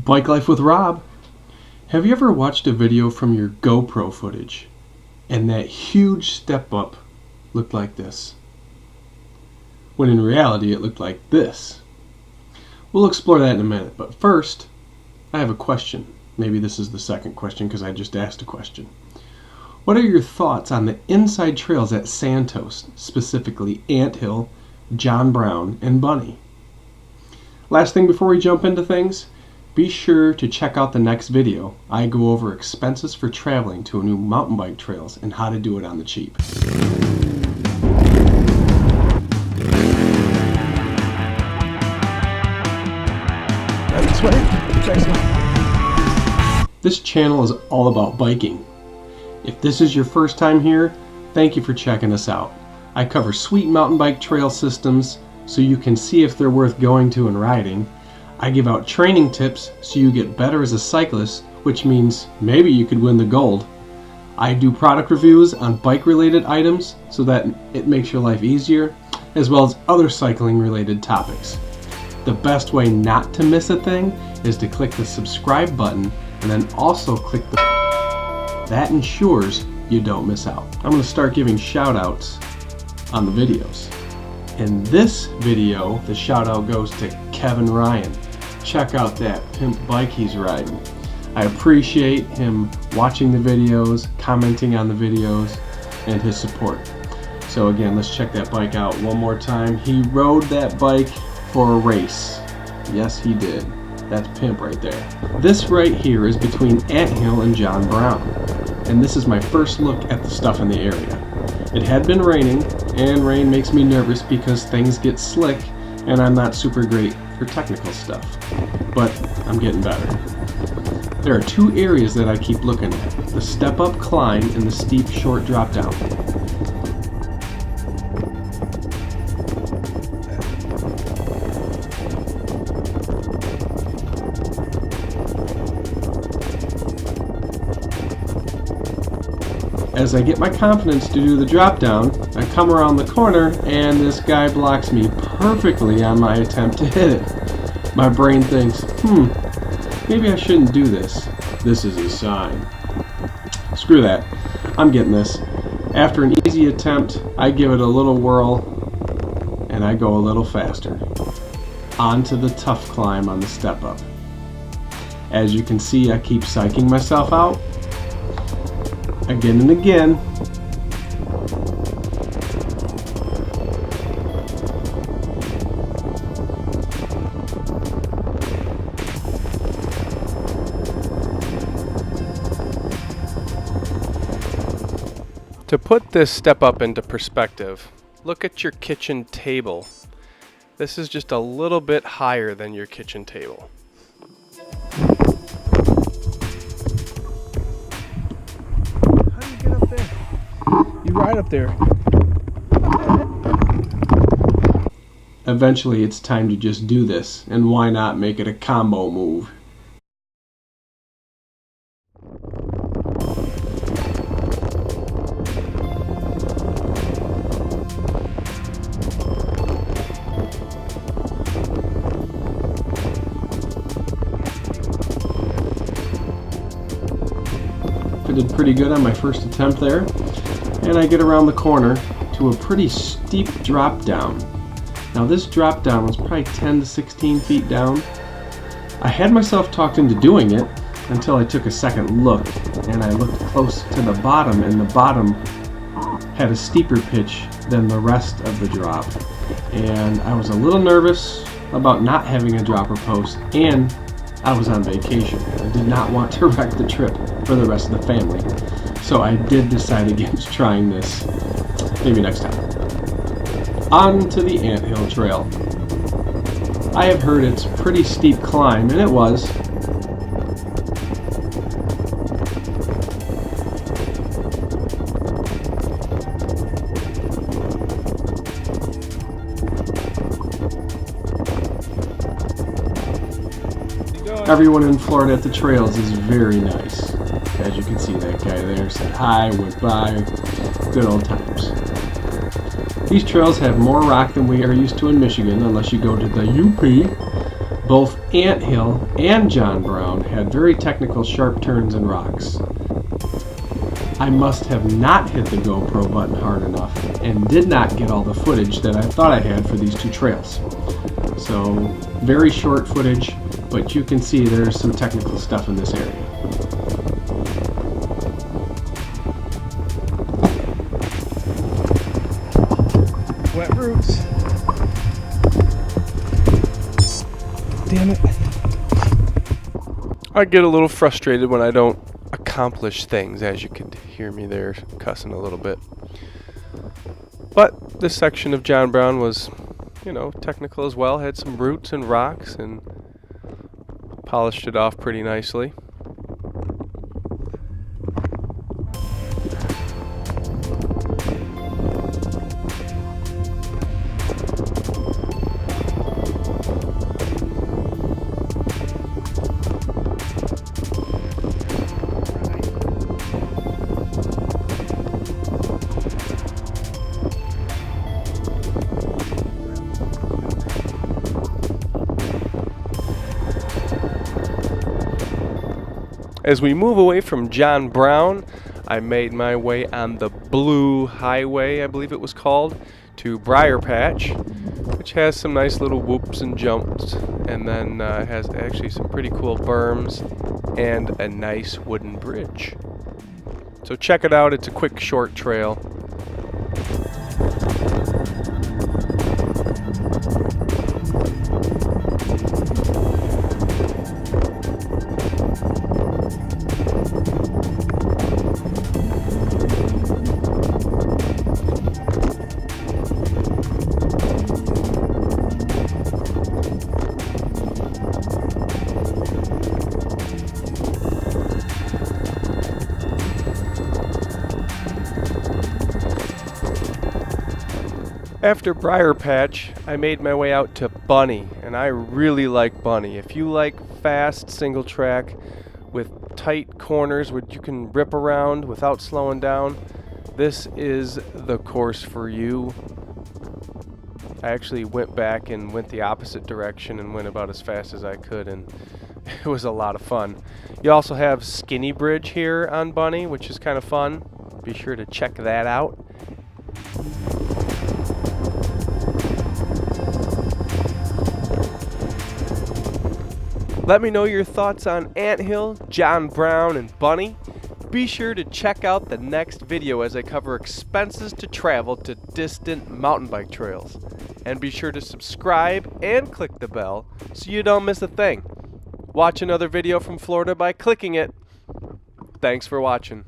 Bike Life with Rob. Have you ever watched a video from your GoPro footage and that huge step up looked like this, when in reality it looked like this? We'll explore that in a minute, but first I have a question. Maybe this is the second question because I just asked a question. What are your thoughts on the inside trails at Santos, specifically Ant Hill, John Brown, and Bunny? Last thing before we jump into things, be sure to check out the next video. I go over expenses for traveling to a new mountain bike trails and how to do it on the cheap. This channel is all about biking. If this is your first time here, thank you for checking us out. I cover sweet mountain bike trail systems so you can see if they're worth going to and riding. I give out training tips so you get better as a cyclist, which means maybe you could win the gold. I do product reviews on bike related items so that it makes your life easier, as well as other cycling related topics. The best way not to miss a thing is to click the subscribe button and then also click the that ensures you don't miss out. I'm going to start giving shout outs on the videos. In this video, the shout out goes to Kevin Ryan. Check out that pimp bike he's riding. I appreciate him watching the videos, commenting on the videos, and his support. So again, let's check that bike out one more time. He rode that bike for a race. Yes, he did. That's pimp right there. This right here is between Ant Hill and John Brown. And this is my first look at the stuff in the area. It had been raining, and rain makes me nervous because things get slick and I'm not super great for technical stuff. But I'm getting better. There are two areas that I keep looking at: the step up climb and the steep short drop down. As I get my confidence to do the drop down, I come around the corner and this guy blocks me perfectly on my attempt to hit it. My brain thinks, maybe I shouldn't do this. This is a sign. Screw that. I'm getting this. After an easy attempt, I give it a little whirl and I go a little faster. On to the tough climb on the step up. As you can see, I keep psyching myself out. Again and again. To put this step up into perspective, look at your kitchen table. This is just a little bit higher than your kitchen table. Right up there. Eventually it's time to just do this, and why not make it a combo move? I did pretty good on my first attempt there. And I get around the corner to a pretty steep drop down. Now this drop down was probably 10 to 16 feet down. I had myself talked into doing it until I took a second look and I looked close to the bottom, and the bottom had a steeper pitch than the rest of the drop. And I was a little nervous about not having a dropper post, and I was on vacation. I did not want to wreck the trip for the rest of the family. So I did decide against trying this. Maybe next time. On to the Ant Hill Trail. I have heard it's a pretty steep climb, and it was. Everyone in Florida at the trails is very nice. As you can see, that guy there said hi, went by. Good old times. These trails have more rock than we are used to in Michigan, unless you go to the UP. Both Anthill and John Brown had very technical sharp turns and rocks. I must have not hit the GoPro button hard enough and did not get all the footage that I thought I had for these two trails. So, very short footage, but you can see there's some technical stuff in this area. Wet roots. Damn it. I get a little frustrated when I don't accomplish things, as you could hear me there cussing a little bit. But this section of John Brown was, technical as well. Had some roots and rocks and polished it off pretty nicely. As we move away from John Brown, I made my way on the Blue Highway, I believe it was called, to Bryar Patch, which has some nice little whoops and jumps, and then has actually some pretty cool berms and a nice wooden bridge. So check it out, it's a quick short trail. After Bryar Patch, I made my way out to Bunny, and I really like Bunny. If you like fast single track with tight corners where you can rip around without slowing down, this is the course for you. I actually went back and went the opposite direction and went about as fast as I could, and it was a lot of fun. You also have Skinny Bridge here on Bunny, which is kind of fun. Be sure to check that out. Let me know your thoughts on Anthill, John Brown, and Bunny. Be sure to check out the next video as I cover expenses to travel to distant mountain bike trails. And be sure to subscribe and click the bell so you don't miss a thing. Watch another video from Florida by clicking it. Thanks for watching.